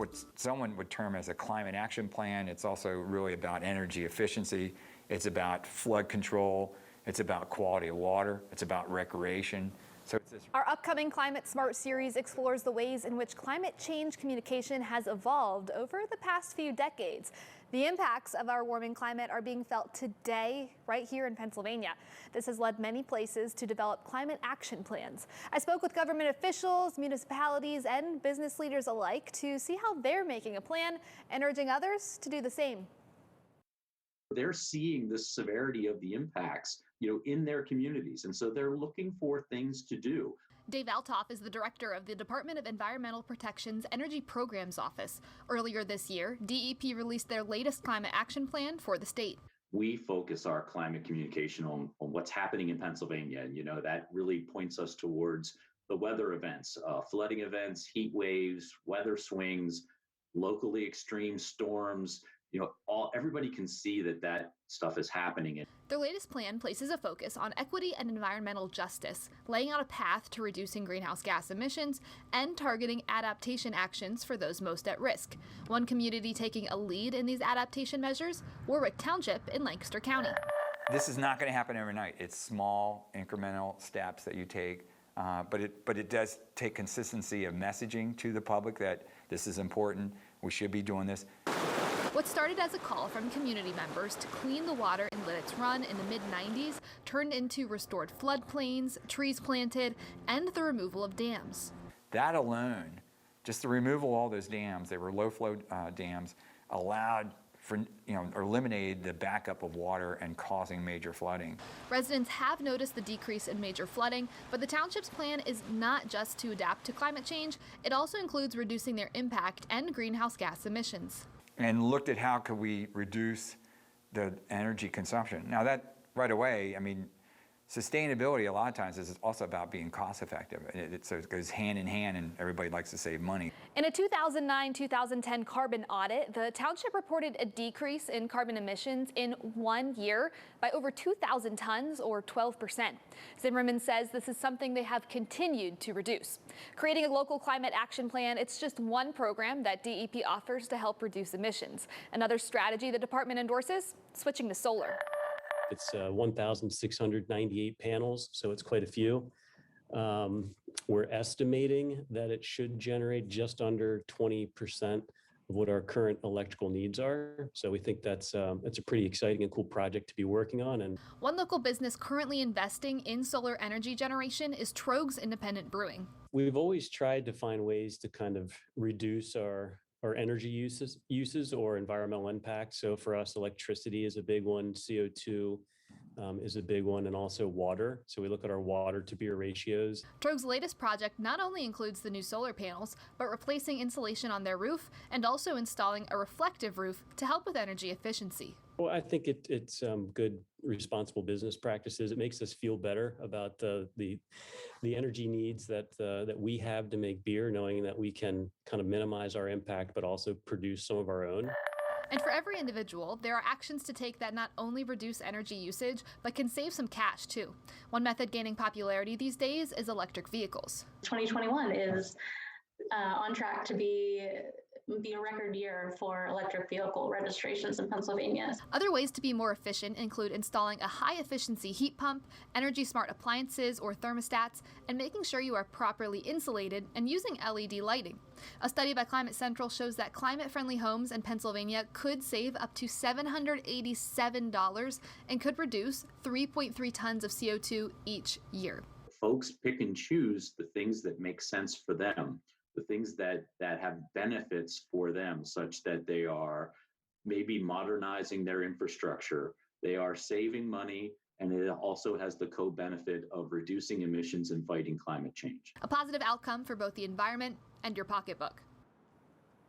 what someone would term as a climate action plan. It's also really about energy efficiency. It's about flood control. It's about quality of water. It's about recreation. So it's this. Our upcoming Climate Smart series explores the ways in which climate change communication has evolved over the past few decades. The impacts of our warming climate are being felt today right here in Pennsylvania. This has led many places to develop climate action plans. I spoke with government officials, municipalities, and business leaders alike to see how they're making a plan and urging others to do the same. They're seeing the severity of the impacts, in their communities. And so they're looking for things to do. Dave Altoff is the director of the Department of Environmental Protection's Energy Programs Office. Earlier this year, DEP released their latest climate action plan for the state. We focus our climate communication on what's happening in Pennsylvania. And, that really points us towards the weather events, flooding events, heat waves, weather swings, locally extreme storms. Everybody can see that stuff is happening. Their latest plan places a focus on equity and environmental justice, laying out a path to reducing greenhouse gas emissions and targeting adaptation actions for those most at risk. One community taking a lead in these adaptation measures, Warwick Township in Lancaster County. This is not going to happen overnight. It's small, incremental steps that you take, but it does take consistency of messaging to the public that this is important. We should be doing this. What started as a call from community members to clean the water in Lititz Run in the mid-90s turned into restored floodplains, trees planted, and the removal of dams. That alone, just the removal of all those dams, they were low-flow dams, allowed for, or eliminated the backup of water and causing major flooding. Residents have noticed the decrease in major flooding, but the township's plan is not just to adapt to climate change. It also includes reducing their impact and greenhouse gas emissions. And looked at how could we reduce the energy consumption. Now that right away, sustainability a lot of times is also about being cost effective. So it goes hand in hand, and everybody likes to save money. In a 2009-2010 carbon audit, the township reported a decrease in carbon emissions in 1 year by over 2,000 tons or 12%. Zimmerman says this is something they have continued to reduce. Creating a local climate action plan, it's just one program that DEP offers to help reduce emissions. Another strategy the department endorses, switching to solar. It's 1,698 panels, so it's quite a few. We're estimating that it should generate just under 20% of what our current electrical needs are. So we think that's a pretty exciting and cool project to be working on. And one local business currently investing in solar energy generation is Trogs Independent Brewing. We've always tried to find ways to kind of reduce our energy uses or environmental impact. So for us, electricity is a big one, CO2 is a big one, and also water. So we look at our water to beer ratios. Trogs' latest project not only includes the new solar panels, but replacing insulation on their roof and also installing a reflective roof to help with energy efficiency. Well, I think it's good, responsible business practices. It makes us feel better about the energy needs that we have to make beer, knowing that we can kind of minimize our impact, but also produce some of our own. And for every individual, there are actions to take that not only reduce energy usage, but can save some cash too. One method gaining popularity these days is electric vehicles. 2021 is on track to be a record year for electric vehicle registrations in Pennsylvania. Other ways to be more efficient include installing a high-efficiency heat pump, energy-smart appliances or thermostats, and making sure you are properly insulated and using LED lighting. A study by Climate Central shows that climate-friendly homes in Pennsylvania could save up to $787 and could reduce 3.3 tons of CO2 each year. Folks pick and choose the things that make sense for them, the things that have benefits for them, such that they are maybe modernizing their infrastructure, they are saving money, and it also has the co-benefit of reducing emissions and fighting climate change. A positive outcome for both the environment and your pocketbook.